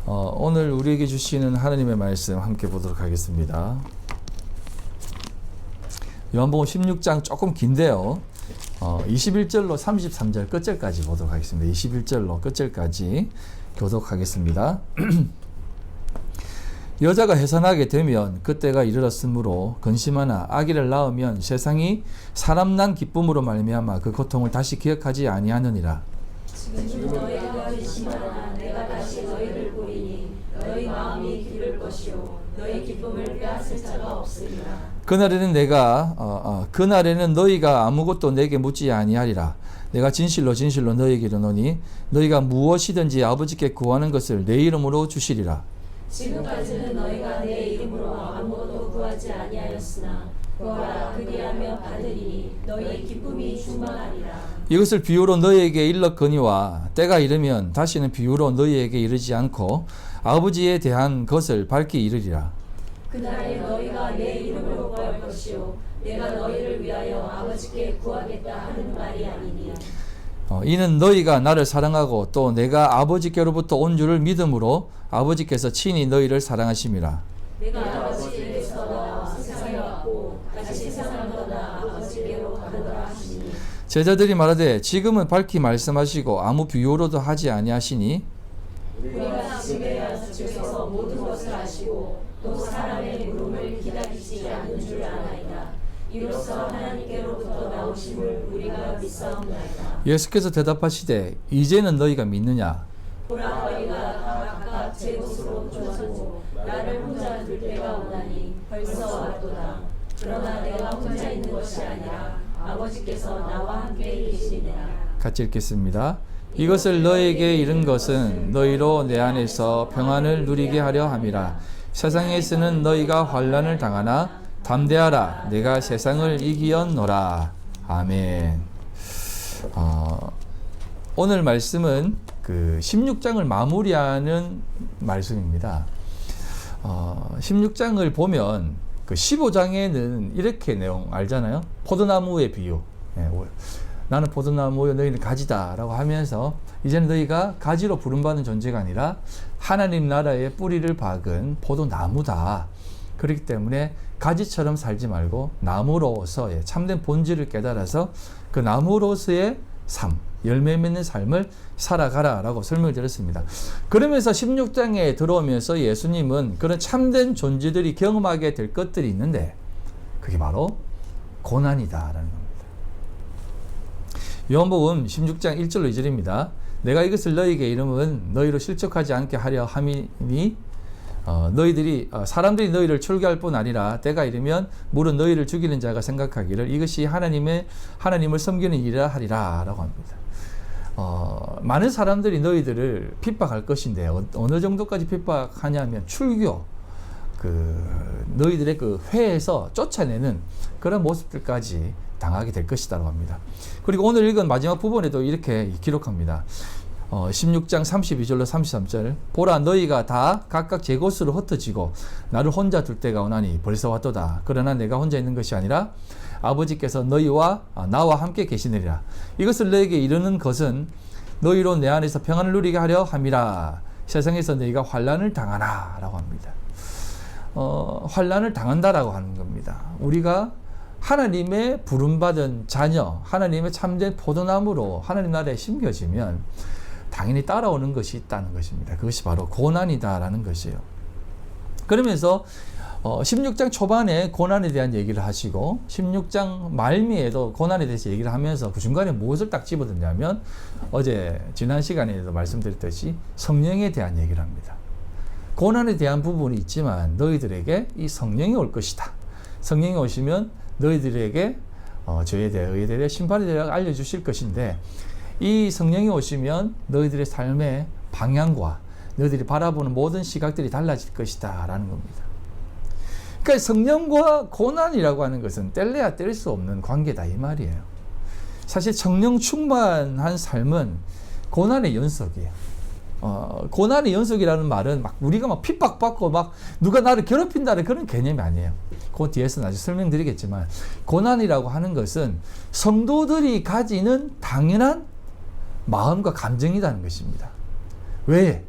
오늘 우리에게 주시는 하나님의 말씀 함께 보도록 하겠습니다. 요한복음 16장 조금 긴데요. 21절로 33절 끝절까지 보도록 하겠습니다. 21절로 끝절까지 교독하겠습니다. 여자가 해산하게 되면 그때가 이르렀으므로 근심하나 아기를 낳으면 세상이 사람 난 기쁨으로 말미암아 그 고통을 다시 기억하지 아니하느니라. 지금 너희가 근심하나 내가 다시 너희를 보리니 너희 마음이 기를 것이요 너희 기쁨을 빼앗을 자가 없으리라. 그날에는 너희가 아무것도 내게 묻지 아니하리라. 내가 진실로 진실로 너희에게 이르노니 너희가 무엇이든지 아버지께 구하는 것을 내 이름으로 주시리라. 지금까지는 너희가 내 이름으로 아무것도 구하지 아니하였으나 구하라 그리하면 받으리니 너희 기쁨이 충만하리라. 이것을 비유로 너희에게 일렀거니와 때가 이르면 다시는 비유로 너희에게 이르지 않고 아버지에 대한 것을 밝히 이르리라. 그날에 너희가 내 이름으로 구할 것이요 내가 너희를 위하여 아버지께 구하겠다 하는 말이 아니니라. 이는 너희가 나를 사랑하고 또 내가 아버지께로부터 온 줄을 믿음으로 아버지께서 친히 너희를 사랑하심이라. 내가 아버지께서 나와 세상에 왔고 다시 세상을 떠나 아버지께로 가노라 하시니. 제자들이 말하되 지금은 밝히 말씀하시고 아무 비유로도 하지 아니하시니 우리가 집에서 모든 것을 아시고 또 사람의 물음을 기다리지 않는 줄 아나이다. 이로써 하나님께로부터 나오심을 우리가 믿사옵나이다. 예수께서 대답하시되 이제는 너희가 믿느냐? 보라 너희가 각각 제 곳으로 쫓고 나를 혼자 둘 때가 오나니 벌써 왔도다. 그러나 내가 혼자 있는 것이 아니라 아버지께서 나와 함께 계시니라. 같이 읽겠습니다. 이것을 너희에게 이른 것은 너희로 내 안에서 평안을 누리게 하려 함이라. 세상에서는 너희가 환난을 당하나 담대하라. 내가 세상을 이기었노라. 아멘. 오늘 말씀은 그 16장을 마무리하는 말씀입니다. 16장을 보면 그 15장에는 이렇게 내용 알잖아요. 포도나무의 비유. 나는 포도나무요 너희는 가지다라고 하면서 이제는 너희가 가지로 부름받는 존재가 아니라 하나님 나라의 뿌리를 박은 포도나무다. 그렇기 때문에 가지처럼 살지 말고 나무로서의 참된 본질을 깨달아서 그 나무로서의 삶, 열매 맺는 삶을 살아가라라고 설명을 드렸습니다. 그러면서 16장에 들어오면서 예수님은 그런 참된 존재들이 경험하게 될 것들이 있는데 그게 바로 고난이다라는 겁니다. 요한복음 16장 1절로 2절입니다. 내가 이것을 너희에게 이름은 너희로 실족하지 않게 하려 함이니 사람들이 너희를 출교할 뿐 아니라 때가 이르면 물은 너희를 죽이는 자가 생각하기를 이것이 하나님을 섬기는 일이라 하리라 라고 합니다. 많은 사람들이 너희들을 핍박할 것인데 어느 정도까지 핍박하냐면 출교, 너희들의 그 회에서 쫓아내는 그런 모습들까지 당하게 될 것이다 라고 합니다. 그리고 오늘 읽은 마지막 부분에도 이렇게 기록합니다. 16장 32절로 33절 보라 너희가 다 각각 제 곳으로 흩어지고 나를 혼자 둘 때가 오나니 벌써 왔도다. 그러나 내가 혼자 있는 것이 아니라 아버지께서 나와 함께 계시느니라. 이것을 너희에게 이르는 것은 너희로 내 안에서 평안을 누리게 하려 함이라. 세상에서 너희가 환난을 당하나 라고 합니다. 환난을 당한다라고 하는 겁니다. 우리가 하나님의 부름받은 자녀, 하나님의 참된 포도나무로 하나님 나라에 심겨지면 당연히 따라오는 것이 있다는 것입니다. 그것이 바로 고난이다라는 것이에요. 그러면서 16장 초반에 고난에 대한 얘기를 하시고 16장 말미에도 고난에 대해서 얘기를 하면서 그 중간에 무엇을 딱 집어넣냐면 지난 시간에도 말씀드렸듯이 성령에 대한 얘기를 합니다. 고난에 대한 부분이 있지만 너희들에게 이 성령이 올 것이다. 성령이 오시면 너희들에게 죄에 대해 의에 대해 심판에 대해 알려주실 것인데 이 성령이 오시면 너희들의 삶의 방향과 너희들이 바라보는 모든 시각들이 달라질 것이다 라는 겁니다. 그러니까 성령과 고난이라고 하는 것은 뗄래야 뗄 수 없는 관계다 이 말이에요. 사실 성령 충만한 삶은 고난의 연속이에요. 고난의 연속이라는 말은 우리가 핍박받고 누가 나를 괴롭힌다는 그런 개념이 아니에요. 그 뒤에서 나중에 설명드리겠지만 고난이라고 하는 것은 성도들이 가지는 당연한 마음과 감정이라는 것입니다. 왜?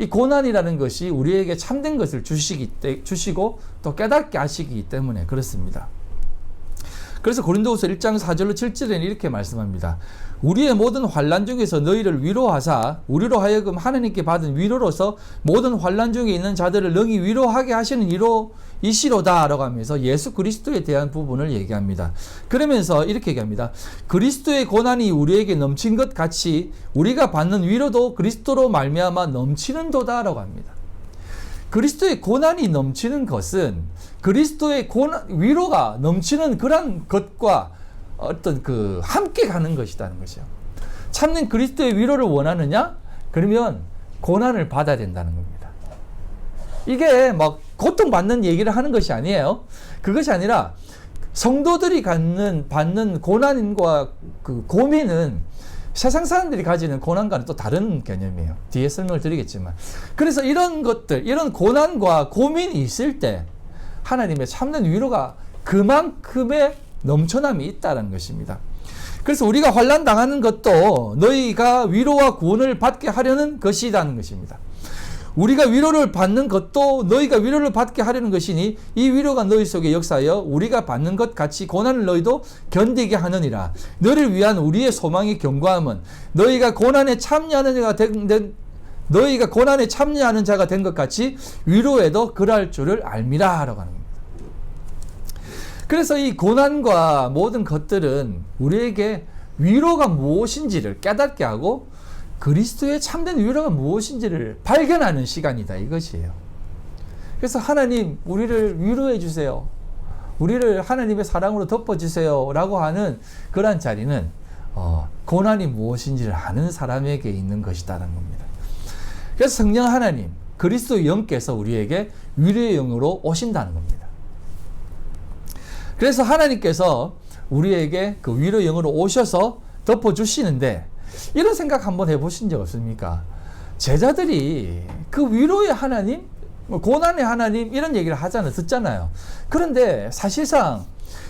이 고난이라는 것이 우리에게 참된 것을 주시고 또 깨닫게 하시기 때문에 그렇습니다. 그래서 고린도후서 1장 4절로 7절에는 이렇게 말씀합니다. 우리의 모든 환난 중에서 너희를 위로하사 우리로 하여금 하나님께 받은 위로로서 모든 환난 중에 있는 자들을 능히 위로하게 하시는 이시로다 라고 하면서 예수 그리스도에 대한 부분을 얘기합니다. 그러면서 이렇게 얘기합니다. 그리스도의 고난이 우리에게 넘친 것 같이 우리가 받는 위로도 그리스도로 말미암아 넘치는도다 라고 합니다. 그리스도의 고난이 넘치는 것은 그리스도의 위로가 넘치는 그런 것과 어떤 함께 가는 것이라는 것이요. 참는 그리스도의 위로를 원하느냐? 그러면 고난을 받아야 된다는 겁니다. 이게 막 고통받는 얘기를 하는 것이 아니에요. 그것이 아니라 성도들이 받는 고난과 고민은 세상 사람들이 가지는 고난과는 또 다른 개념이에요. 뒤에 설명을 드리겠지만. 그래서 이런 것들, 이런 고난과 고민이 있을 때 하나님의 참된 위로가 그만큼의 넘쳐남이 있다는 것입니다. 그래서 우리가 환난 당하는 것도 너희가 위로와 구원을 받게 하려는 것이라는 것입니다. 우리가 위로를 받는 것도 너희가 위로를 받게 하려는 것이니 이 위로가 너희 속에 역사하여 우리가 받는 것 같이 고난을 너희도 견디게 하느니라. 너를 위한 우리의 소망의 견고함은 너희가 고난에 참여하는 자가 된 것 같이 위로에도 그럴 줄을 알미라 라고 하는 겁니다. 그래서 이 고난과 모든 것들은 우리에게 위로가 무엇인지를 깨닫게 하고 그리스도의 참된 위로가 무엇인지를 발견하는 시간이다 이것이에요. 그래서 하나님 우리를 위로해 주세요. 우리를 하나님의 사랑으로 덮어주세요 라고 하는 그러한 자리는 고난이 무엇인지를 아는 사람에게 있는 것이다라는 겁니다. 그래서 성령 하나님 그리스도의 영께서 우리에게 위로의 영으로 오신다는 겁니다. 그래서 하나님께서 우리에게 그 위로의 영으로 오셔서 덮어주시는데 이런 생각 한번 해보신 적 없습니까? 제자들이 그 위로의 하나님, 고난의 하나님 이런 얘기를 듣잖아요. 그런데 사실상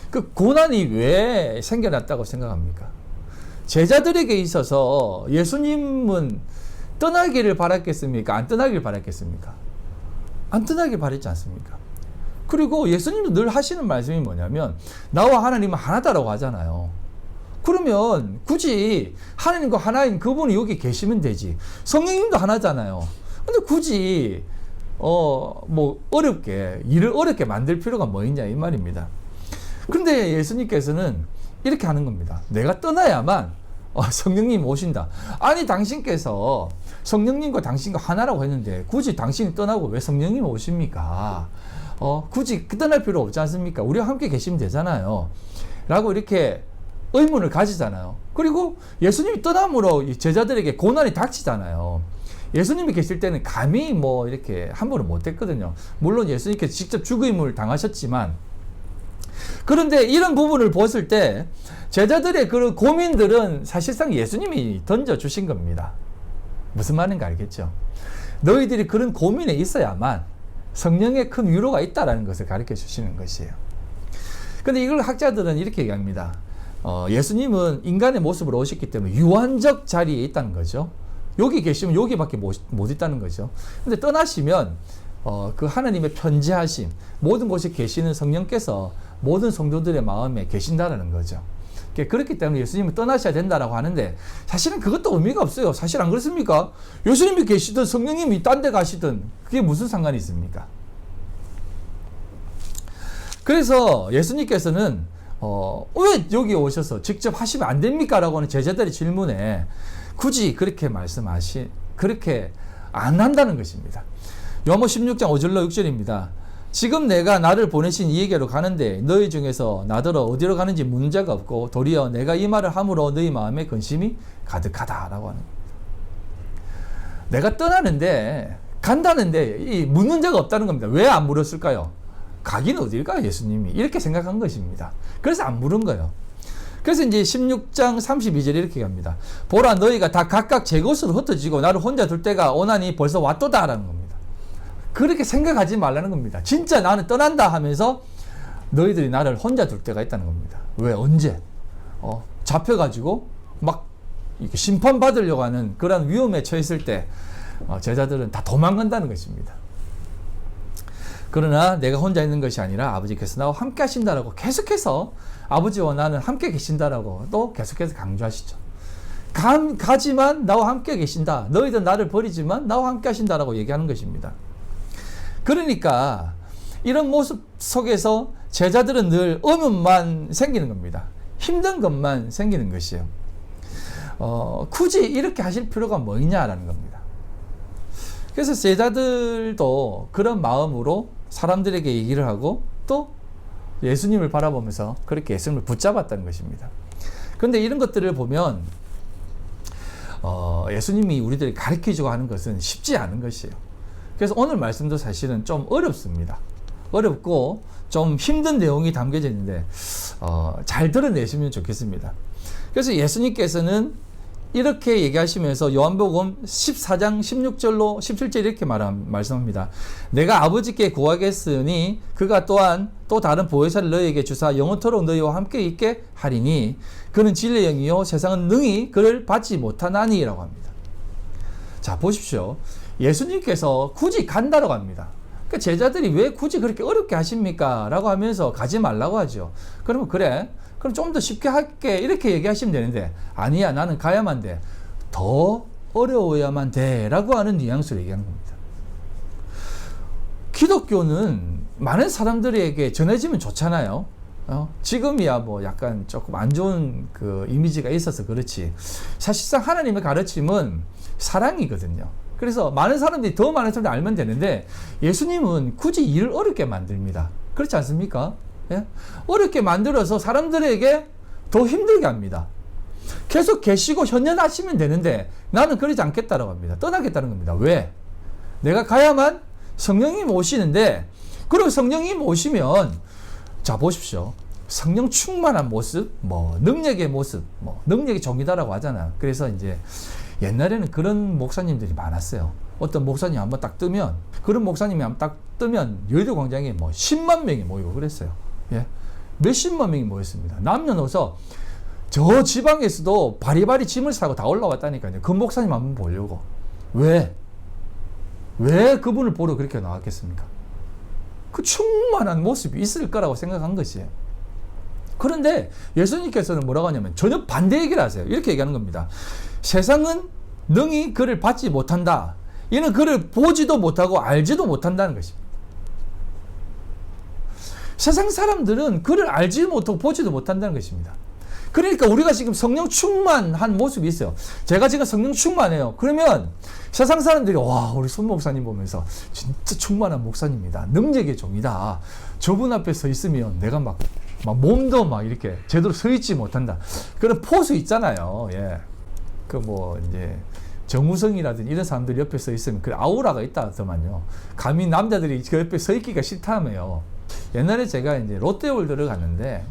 그 고난이 왜 생겨났다고 생각합니까? 제자들에게 있어서 예수님은 떠나기를 바랐겠습니까? 안 떠나기를 바랐겠습니까? 안 떠나길 바랬지 않습니까? 그리고 예수님도 늘 하시는 말씀이 뭐냐면 나와 하나님은 하나다라고 하잖아요. 그러면 굳이 하나님과 하나인 그분이 여기 계시면 되지. 성령님도 하나잖아요. 근데 굳이 일을 어렵게 만들 필요가 뭐 있냐 이 말입니다. 그런데 예수님께서는 이렇게 하는 겁니다. 내가 떠나야만 성령님 오신다. 아니 당신께서 성령님과 당신과 하나라고 했는데 굳이 당신이 떠나고 왜 성령님 오십니까? 굳이 떠날 필요 없지 않습니까? 우리와 함께 계시면 되잖아요. 라고 이렇게 의문을 가지잖아요. 그리고 예수님이 떠남으로 제자들에게 고난이 닥치잖아요. 예수님이 계실 때는 감히 이렇게 함부로 못했거든요. 물론 예수님께서 직접 죽임을 당하셨지만, 그런데 이런 부분을 봤을 때 제자들의 그런 고민들은 사실상 예수님이 던져주신 겁니다. 무슨 말인가 알겠죠? 너희들이 그런 고민에 있어야만 성령의 큰 위로가 있다는 것을 가르쳐 주시는 것이에요. 근데 이걸 학자들은 이렇게 얘기합니다. 예수님은 인간의 모습으로 오셨기 때문에 유한적 자리에 있다는 거죠. 여기 계시면 여기밖에 못 있다는 거죠. 근데 떠나시면 그 하나님의 편지하심, 모든 곳에 계시는 성령께서 모든 성도들의 마음에 계신다는 거죠. 그렇기 때문에 예수님은 떠나셔야 된다라고 하는데 사실은 그것도 의미가 없어요. 사실 안 그렇습니까? 예수님이 계시든 성령님이 딴 데 가시든 그게 무슨 상관이 있습니까? 그래서 예수님께서는 왜 여기 오셔서 직접 하시면 안 됩니까? 라고 하는 제자들의 질문에 굳이 그렇게 그렇게 안 한다는 것입니다. 요한복음 16장 5절로 6절입니다. 지금 내가 나를 보내신 이에게로 가는데 너희 중에서 나더러 어디로 가는지 묻는 자가 없고 도리어 내가 이 말을 함으로 너희 마음에 근심이 가득하다라고 하는 겁니다. 내가 떠나는데 간다는데 묻는 자가 없다는 겁니다. 왜 안 물었을까요? 가기는 어딜까 예수님이 이렇게 생각한 것입니다. 그래서 안 물은 거예요. 그래서 이제 16장 32절에 이렇게 합니다. 보라 너희가 다 각각 제 곳으로 흩어지고 나를 혼자 둘 때가 오나니 벌써 왔도다라는 겁니다. 그렇게 생각하지 말라는 겁니다. 진짜 나는 떠난다 하면서 너희들이 나를 혼자 둘 때가 있다는 겁니다. 왜? 언제? 잡혀가지고 막 심판받으려고 하는 그런 위험에 처했을 때 제자들은 다 도망간다는 것입니다. 그러나 내가 혼자 있는 것이 아니라 아버지께서 나와 함께 하신다라고 계속해서 아버지와 나는 함께 계신다라고 또 계속해서 강조하시죠. 가지만 나와 함께 계신다. 너희들 나를 버리지만 나와 함께 하신다라고 얘기하는 것입니다. 그러니까 이런 모습 속에서 제자들은 늘 의문만 생기는 겁니다. 힘든 것만 생기는 것이에요. 굳이 이렇게 하실 필요가 뭐 있냐라는 겁니다. 그래서 제자들도 그런 마음으로 사람들에게 얘기를 하고 또 예수님을 바라보면서 그렇게 예수님을 붙잡았다는 것입니다. 그런데 이런 것들을 보면 예수님이 우리들이 가르치려고 하는 것은 쉽지 않은 것이에요. 그래서 오늘 말씀도 사실은 좀 어렵습니다. 어렵고 좀 힘든 내용이 담겨져 있는데 잘 들어내시면 좋겠습니다. 그래서 예수님께서는 이렇게 얘기하시면서 요한복음 14장 16절로 17절 이렇게 말씀합니다. 내가 아버지께 구하겠으니 그가 또한 또 다른 보혜사를 너희에게 주사 영원토록 너희와 함께 있게 하리니 그는 진리의 영이요 세상은 능히 그를 받지 못하나니 라고 합니다. 자, 보십시오. 예수님께서 굳이 간다라고 합니다. 그러니까 제자들이 왜 굳이 그렇게 어렵게 하십니까? 라고 하면서 가지 말라고 하죠. 그러면 그래, 그럼 좀 더 쉽게 할게 이렇게 얘기하시면 되는데 아니야, 나는 가야만 돼. 더 어려워야만 돼 라고 하는 뉘앙스로 얘기하는 겁니다. 기독교는 많은 사람들에게 전해지면 좋잖아요. 지금이야 뭐 약간 조금 안 좋은 그 이미지가 있어서 그렇지 사실상 하나님의 가르침은 사랑이거든요. 그래서 많은 사람들이 더 많은 사람들이 알면 되는데 예수님은 굳이 일을 어렵게 만듭니다. 그렇지 않습니까? 예? 어렵게 만들어서 사람들에게 더 힘들게 합니다. 계속 계시고 현현하시면 되는데 나는 그러지 않겠다라고 합니다. 떠나겠다는 겁니다. 왜? 내가 가야만 성령님 오시는데 그럼 성령님 오시면 자 보십시오. 성령 충만한 모습, 뭐 능력의 모습, 뭐 능력이 종이다라고 하잖아. 그래서 이제 옛날에는 그런 목사님들이 많았어요. 어떤 목사님 한번 딱 뜨면 그런 목사님이 한번 딱 뜨면 여의도 광장에 뭐 10만 명이 모이고 그랬어요. 예, 몇십만 명이 모였습니다. 남녀노소 저 지방에서도 바리바리 짐을 사고 다 올라왔다니까요. 그 목사님 한번 보려고. 왜 그분을 보러 그렇게 나왔겠습니까? 그 충만한 모습이 있을 거라고 생각한 것이에요. 그런데 예수님께서는 뭐라고 하냐면 전혀 반대 얘기를 하세요. 이렇게 얘기하는 겁니다. 세상은 능히 그를 받지 못한다. 이는 그를 보지도 못하고 알지도 못한다는 것입니다. 세상 사람들은 그를 알지도 못하고 보지도 못한다는 것입니다. 그러니까 우리가 지금 성령 충만한 모습이 있어요. 제가 지금 성령 충만해요. 그러면 세상 사람들이 와 우리 손 목사님 보면서 진짜 충만한 목사님이다. 능력의 종이다. 저분 앞에 서 있으면 내가 막 몸도 막 이렇게 제대로 서 있지 못한다. 그런 포수 있잖아요. 예. 그 뭐 이제 정우성이라든지 이런 사람들이 옆에 서 있으면 그 아우라가 있다 하더만요. 감히 남자들이 그 옆에 서 있기가 싫다며요. 옛날에 제가 이제 롯데월드를 갔는데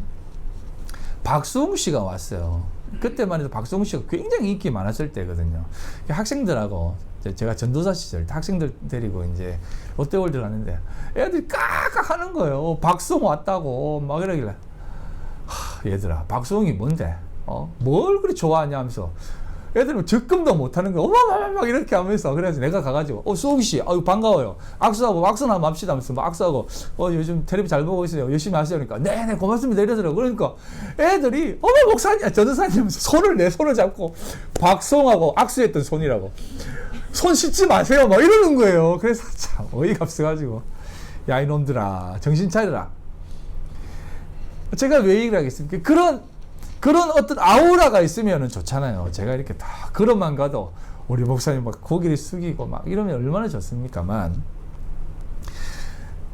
박수홍 씨가 왔어요. 그때만 해도 박수홍 씨가 굉장히 인기 많았을 때거든요. 학생들하고 제가 전도사 시절 학생들 데리고 이제 롯데월드를 갔는데 애들이 깍깍 하는 거예요. 박수홍 왔다고 막 이러길래 얘들아 박수홍이 뭔데? 뭘 그리 좋아하냐 하면서 애들은 적금도 못하는 거 어마어마 막 이렇게 하면서 그래서 내가 가가지고 수홍 씨 반가워요. 악수하고 악수나 한번 합시다 하면서 막 악수하고 요즘 텔레비 잘 보고 있어요. 열심히 하세요. 그러니까 네네 고맙습니다 이러더라고. 그러니까 애들이 목사님 전도사님 하면서 내 손을 잡고 박수홍하고 악수했던 손이라고 손 씻지 마세요 막 이러는 거예요. 그래서 참 어이가 없어가지고 야 이놈들아 정신 차려라. 제가 왜 얘기를 하겠습니까? 그런 어떤 아우라가 있으면 좋잖아요. 제가 이렇게 다 걸어만 가도 우리 목사님 막 고개를 숙이고 막 이러면 얼마나 좋습니까만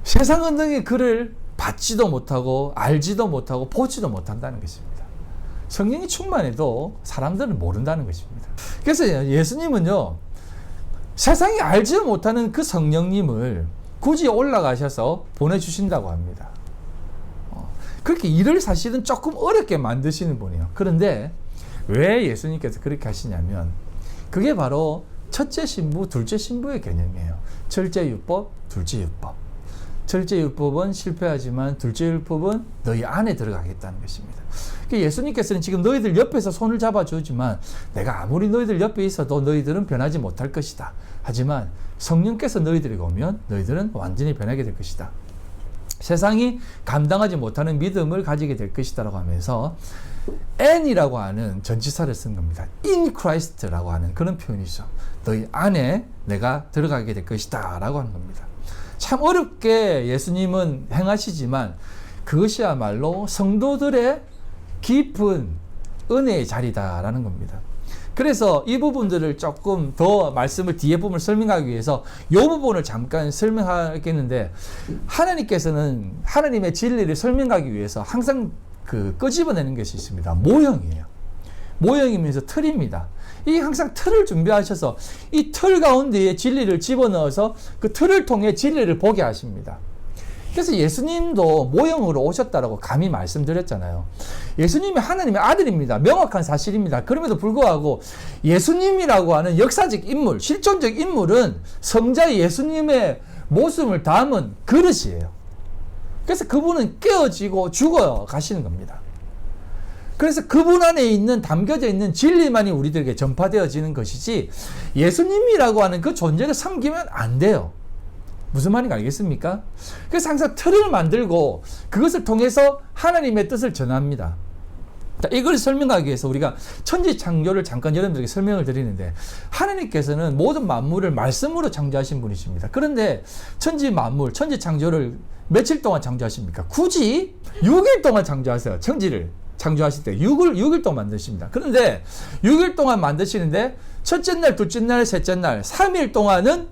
세상은 능히 그를 받지도 못하고 알지도 못하고 보지도 못한다는 것입니다. 성령이 충만해도 사람들은 모른다는 것입니다. 그래서 예수님은요 세상이 알지도 못하는 그 성령님을 굳이 올라가셔서 보내주신다고 합니다. 그렇게 일을 사실은 조금 어렵게 만드시는 분이에요. 그런데 왜 예수님께서 그렇게 하시냐면 그게 바로 첫째 신부, 둘째 신부의 개념이에요. 첫째 율법, 둘째 율법. 첫째 율법은 실패하지만 둘째 율법은 너희 안에 들어가겠다는 것입니다. 예수님께서는 지금 너희들 옆에서 손을 잡아주지만 내가 아무리 너희들 옆에 있어도 너희들은 변하지 못할 것이다 하지만 성령께서 너희들에게 오면 너희들은 완전히 변하게 될 것이다. 세상이 감당하지 못하는 믿음을 가지게 될 것이다라고 하면서 N이라고 하는 전치사를 쓴 겁니다. In Christ라고 하는 그런 표현이죠. 너희 안에 내가 들어가게 될 것이다 라고 하는 겁니다. 참 어렵게 예수님은 행하시지만 그것이야말로 성도들의 깊은 은혜의 자리다라는 겁니다. 그래서 이 부분들을 조금 더 말씀을 뒤에 부분을 설명하기 위해서 이 부분을 잠깐 설명하겠는데, 하나님께서는 하나님의 진리를 설명하기 위해서 항상 끄집어내는 것이 있습니다. 모형이에요. 모형이면서 틀입니다. 이 항상 틀을 준비하셔서 이 틀 가운데에 진리를 집어넣어서 그 틀을 통해 진리를 보게 하십니다. 그래서 예수님도 모형으로 오셨다라고 감히 말씀드렸잖아요. 예수님이 하나님의 아들입니다. 명확한 사실입니다. 그럼에도 불구하고 예수님이라고 하는 역사적 인물, 실존적 인물은 성자 예수님의 모습을 담은 그릇이에요. 그래서 그분은 깨어지고 죽어 가시는 겁니다. 그래서 그분 안에 있는 담겨져 있는 진리만이 우리들에게 전파되어지는 것이지 예수님이라고 하는 그 존재를 섬기면 안 돼요. 무슨 말인지 알겠습니까? 그래서 항상 틀을 만들고 그것을 통해서 하나님의 뜻을 전합니다. 자, 이걸 설명하기 위해서 우리가 천지창조를 잠깐 여러분들에게 설명을 드리는데, 하나님께서는 모든 만물을 말씀으로 창조하신 분이십니다. 그런데 천지만물, 천지창조를 며칠 동안 창조하십니까? 굳이 6일 동안 창조하세요. 천지를 창조하실 때 6일 동안 만드십니다. 그런데 6일 동안 만드시는데 첫째 날, 둘째 날, 셋째 날 3일 동안은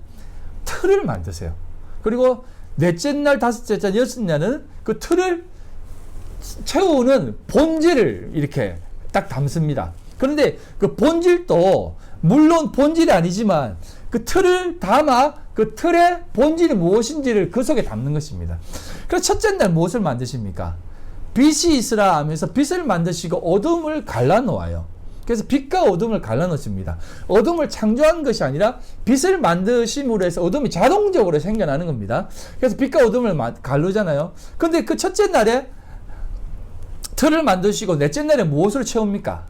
틀을 만드세요. 그리고 넷째 날, 다섯째 날, 여섯째 날은 그 틀을 채우는 본질을 이렇게 딱 담습니다. 그런데 그 본질도 물론 본질이 아니지만 그 틀을 담아 그 틀의 본질이 무엇인지를 그 속에 담는 것입니다. 그래서 첫째 날 무엇을 만드십니까? 빛이 있으라 하면서 빛을 만드시고 어둠을 갈라놓아요. 그래서 빛과 어둠을 갈라놓습니다. 어둠을 창조한 것이 아니라 빛을 만드심으로 해서 어둠이 자동적으로 생겨나는 겁니다. 그래서 빛과 어둠을 갈르잖아요. 근데 그 첫째 날에 틀을 만드시고 넷째 날에 무엇을 채웁니까?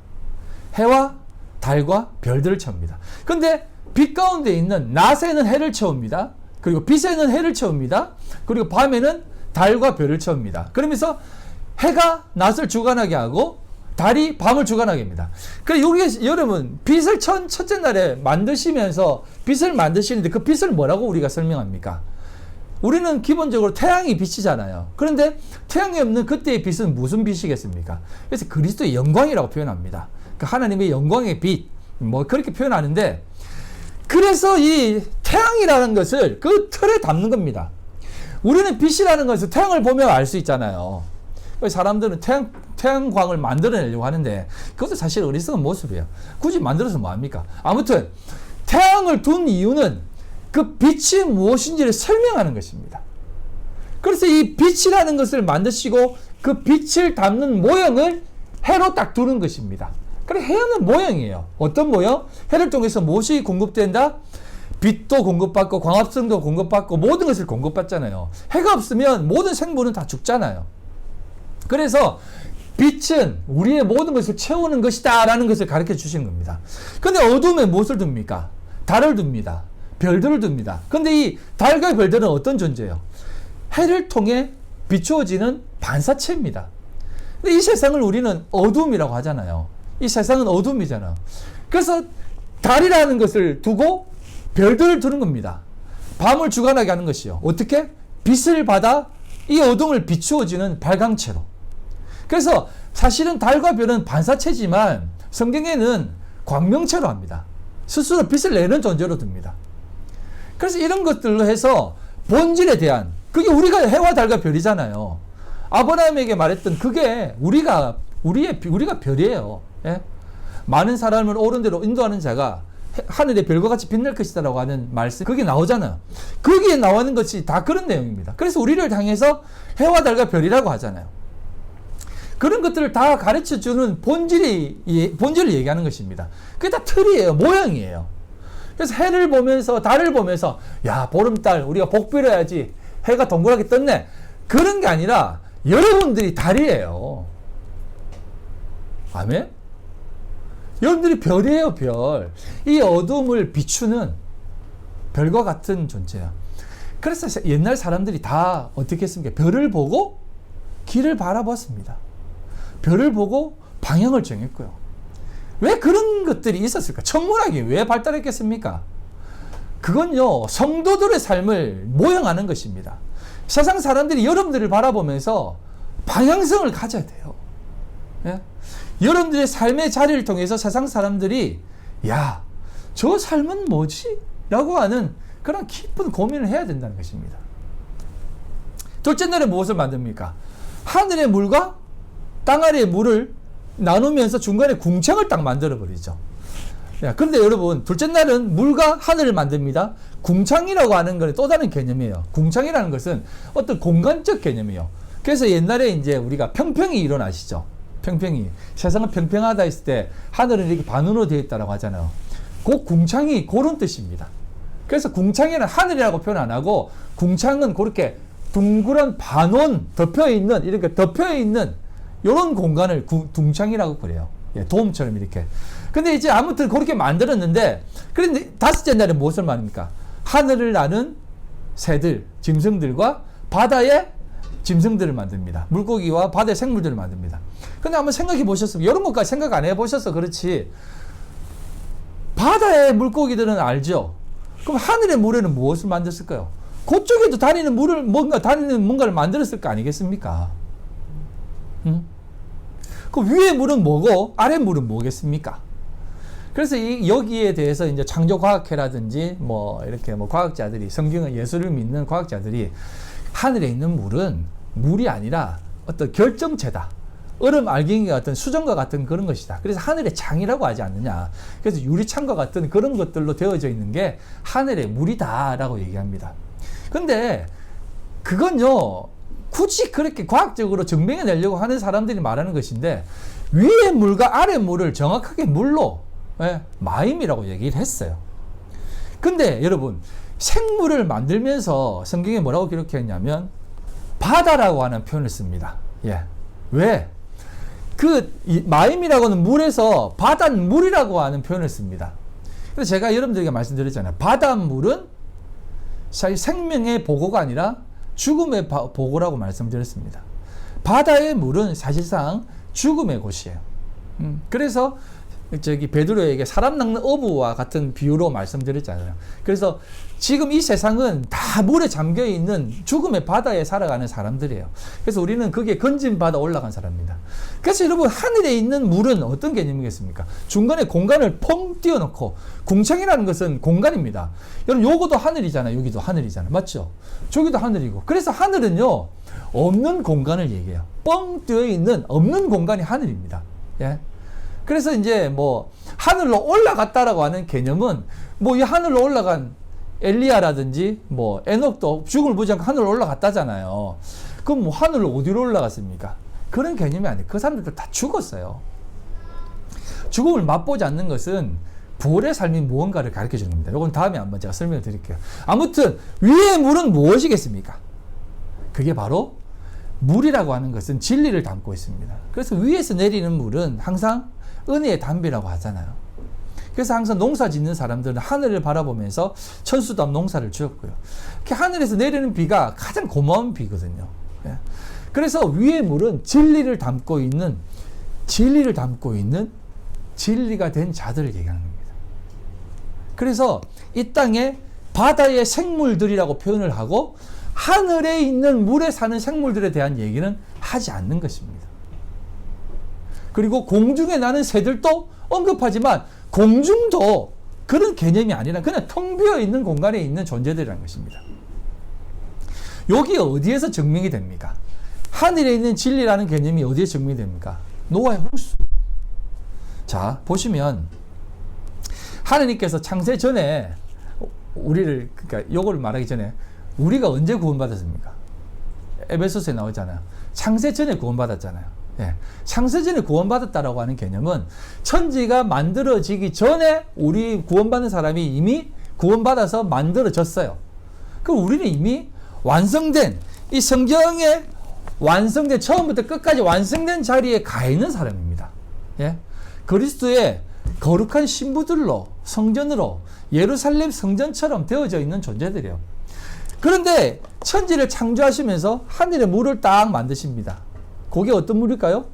해와 달과 별들을 채웁니다. 근데 빛 가운데 있는 낮에는 해를 채웁니다. 그리고 빛에는 해를 채웁니다. 그리고 밤에는 달과 별을 채웁니다. 그러면서 해가 낮을 주관하게 하고 달이 밤을 주관하게 합니다. 그래서 여기 여러분 빛을 첫째 날에 만드시면서 빛을 만드시는데 그 빛을 뭐라고 우리가 설명합니까? 우리는 기본적으로 태양이 빛이잖아요. 그런데 태양이 없는 그때의 빛은 무슨 빛이겠습니까? 그래서 그리스도의 영광이라고 표현합니다. 그 하나님의 영광의 빛, 뭐 그렇게 표현하는데, 그래서 이 태양이라는 것을 그 틀에 담는 겁니다. 우리는 빛이라는 것을 태양을 보면 알 수 있잖아요. 사람들은 태양광을 만들어내려고 하는데 그것도 사실 어리석은 모습이에요. 굳이 만들어서 뭐합니까? 아무튼 태양을 둔 이유는 그 빛이 무엇인지를 설명하는 것입니다. 그래서 이 빛이라는 것을 만드시고 그 빛을 담는 모형을 해로 딱 두는 것입니다. 그래, 해는 모형이에요. 어떤 모형? 해를 통해서 무엇이 공급된다? 빛도 공급받고 광합성도 공급받고 모든 것을 공급받잖아요. 해가 없으면 모든 생물은 다 죽잖아요. 그래서 빛은 우리의 모든 것을 채우는 것이다 라는 것을 가르쳐 주시는 겁니다. 근데 어둠에 무엇을 둡니까? 달을 둡니다. 별들을 둡니다. 근데 이 달과 별들은 어떤 존재예요? 해를 통해 비추어지는 반사체입니다. 근데 이 세상을 우리는 어둠이라고 하잖아요. 이 세상은 어둠이잖아요. 그래서 달이라는 것을 두고 별들을 두는 겁니다. 밤을 주관하게 하는 것이요. 어떻게? 빛을 받아 이 어둠을 비추어지는 발광체로. 그래서 사실은 달과 별은 반사체지만 성경에는 광명체로 합니다. 스스로 빛을 내는 존재로 둡니다. 그래서 이런 것들로 해서 본질에 대한, 그게 우리가 해와 달과 별이잖아요. 아브라함에게 말했던 그게 우리가 별이에요. 예? 많은 사람을 옳은 대로 인도하는 자가 하늘의 별과 같이 빛날 것이다라고 하는 말씀, 그게 나오잖아요. 거기에 나오는 것이 다 그런 내용입니다. 그래서 우리를 향해서 해와 달과 별이라고 하잖아요. 그런 것들을 다 가르쳐주는 본질을 얘기하는 것입니다. 그게 다 틀이에요. 모양이에요. 그래서 해를 보면서 달을 보면서 야, 보름달 우리가 복 빌어야지 해가 동그랗게 떴네, 그런 게 아니라 여러분들이 달이에요. 아멘? 여러분들이 별이에요. 별. 이 어둠을 비추는 별과 같은 존재야. 그래서 옛날 사람들이 다 어떻게 했습니까? 별을 보고 길을 바라봤습니다. 별을 보고 방향을 정했고요. 왜 그런 것들이 있었을까? 천문학이 왜 발달했겠습니까? 그건요, 성도들의 삶을 모형하는 것입니다. 세상 사람들이 여러분들을 바라보면서 방향성을 가져야 돼요. 예? 여러분들의 삶의 자리를 통해서 세상 사람들이 야, 저 삶은 뭐지? 라고 하는 그런 깊은 고민을 해야 된다는 것입니다. 둘째 날에 무엇을 만듭니까? 하늘의 물과 땅 아래의 물을 나누면서 중간에 궁창을 딱 만들어 버리죠. 그런데 여러분, 둘째 날은 물과 하늘을 만듭니다. 궁창이라고 하는 건 또 다른 개념이에요. 궁창이라는 것은 어떤 공간적 개념이에요. 그래서 옛날에 이제 우리가 평평이 일어나시죠. 평평이. 세상은 평평하다 했을 때 하늘은 이렇게 반으로 되어 있다고 하잖아요. 그 궁창이 그런 뜻입니다. 그래서 궁창에는 하늘이라고 표현 안 하고 궁창은 그렇게 둥그런 반원 덮여있는, 이렇게 덮여있는 이런 공간을 궁창이라고 그래요. 예, 도움처럼 이렇게. 근데 이제 아무튼 그렇게 만들었는데, 그런데 다섯째 날에 무엇을 말합니까? 하늘을 나는 새들, 짐승들과 바다의 짐승들을 만듭니다. 물고기와 바다의 생물들을 만듭니다. 근데 한번 생각해 보셨으면, 이런 것까지 생각 안 해 보셔서 그렇지, 바다의 물고기들은 알죠? 그럼 하늘의 물에는 무엇을 만들었을까요? 그쪽에도 다니는 뭔가를 만들었을 거 아니겠습니까? 그 위에 물은 뭐고 아래 물은 뭐겠습니까? 그래서 여기에 대해서 이제 창조과학회라든지 이렇게 과학자들이, 성경의 예수를 믿는 과학자들이 하늘에 있는 물은 물이 아니라 어떤 결정체다. 얼음 알갱이 같은 수정과 같은 그런 것이다. 그래서 하늘의 창이라고 하지 않느냐. 그래서 유리창과 같은 그런 것들로 되어져 있는 게 하늘의 물이다라고 얘기합니다. 근데 그건요, 굳이 그렇게 과학적으로 증명해 내려고 하는 사람들이 말하는 것인데, 위의 물과 아래 물을 정확하게 물로 마임이라고 얘기를 했어요. 근데 여러분, 생물을 만들면서 성경에 뭐라고 기록했냐면 바다라고 하는 표현을 씁니다. 예. 왜? 마임이라고는 물에서 바닷물이라고 하는 표현을 씁니다. 그래서 제가 여러분들에게 말씀드렸잖아요. 바닷물은 사실 생명의 보고가 아니라 죽음의 보고라고 말씀드렸습니다. 바다의 물은 사실상 죽음의 곳이에요. 그래서 베드로에게 사람 낚는 어부와 같은 비유로 말씀드렸잖아요. 그래서 지금 이 세상은 다 물에 잠겨 있는 죽음의 바다에 살아가는 사람들이에요. 그래서 우리는 거기에 건진 바다 올라간 사람입니다. 그래서 여러분, 하늘에 있는 물은 어떤 개념이겠습니까? 중간에 공간을 펑 띄워놓고, 궁창이라는 것은 공간입니다. 여러분, 요거도 하늘이잖아요. 여기도 하늘이잖아요. 맞죠? 저기도 하늘이고. 그래서 하늘은요, 없는 공간을 얘기해요. 뻥 띄어 있는 없는 공간이 하늘입니다. 예. 그래서 이제 하늘로 올라갔다라고 하는 개념은 이 하늘로 올라간 엘리야라든지 에녹도 죽음을 보지 않고 하늘로 올라갔다잖아요. 그럼 하늘로 어디로 올라갔습니까? 그런 개념이 아니에요. 그 사람들도 다 죽었어요. 죽음을 맛보지 않는 것은 부활의 삶이 무언가를 가르쳐 주는 겁니다. 이건 다음에 한번 제가 설명을 드릴게요. 아무튼 위의 물은 무엇이겠습니까? 그게 바로 물이라고 하는 것은 진리를 담고 있습니다. 그래서 위에서 내리는 물은 항상 은혜의 담비라고 하잖아요. 그래서 항상 농사 짓는 사람들은 하늘을 바라보면서 천수담 농사를 지었고요. 하늘에서 내리는 비가 가장 고마운 비거든요. 그래서 위의 물은 진리를 담고 있는 진리가 된 자들을 얘기하는 겁니다. 그래서 이 땅에 바다의 생물들이라고 표현을 하고 하늘에 있는 물에 사는 생물들에 대한 얘기는 하지 않는 것입니다. 그리고 공중에 나는 새들도 언급하지만 공중도 그런 개념이 아니라 그냥 텅 비어 있는 공간에 있는 존재들이라는 것입니다. 여기 어디에서 증명이 됩니까? 하늘에 있는 진리라는 개념이 어디에 증명이 됩니까? 노아의 홍수. 자, 보시면 하느님께서 창세 전에 우리를, 그러니까 요걸 말하기 전에 우리가 언제 구원받았습니까? 에베소서에 나오잖아요. 창세 전에 구원받았잖아요. 예. 창세 전에 구원받았다라고 하는 개념은 천지가 만들어지기 전에 우리 구원받는 사람이 이미 구원받아서 만들어졌어요. 그럼 우리는 이미 완성된, 이 성경에 완성된, 처음부터 끝까지 완성된 자리에 가 있는 사람입니다. 예. 그리스도의 거룩한 신부들로 성전으로 예루살렘 성전처럼 되어져 있는 존재들이에요. 그런데 천지를 창조하시면서 하늘의 물을 딱 만드십니다. 그게 어떤 물일까요?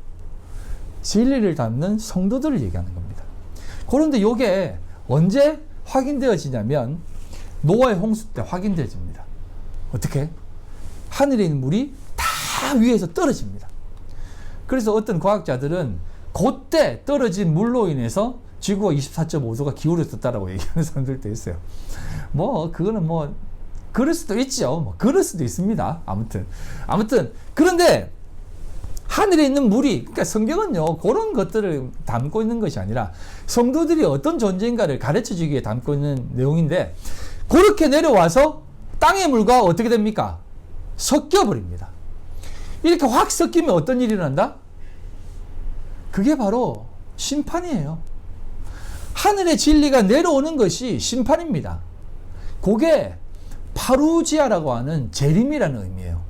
진리를 담는 성도들을 얘기하는 겁니다. 그런데 이게 언제 확인되어지냐면 노아의 홍수 때 확인되어집니다. 어떻게? 하늘에 있는 물이 다 위에서 떨어집니다. 그래서 어떤 과학자들은 그때 떨어진 물로 인해서 지구가 24.5도가 기울어졌다라고 얘기하는 사람들도 있어요. 그거는 그럴 수도 있죠. 그럴 수도 있습니다. 아무튼 그런데 하늘에 있는 물이, 그러니까 성경은요 그런 것들을 담고 있는 것이 아니라 성도들이 어떤 존재인가를 가르쳐 주기 위해 담고 있는 내용인데, 그렇게 내려와서 땅의 물과 어떻게 됩니까? 섞여 버립니다. 이렇게 확 섞이면 어떤 일이 일어난다? 그게 바로 심판이에요. 하늘의 진리가 내려오는 것이 심판입니다. 그게 파루지아라고 하는 재림이라는 의미예요.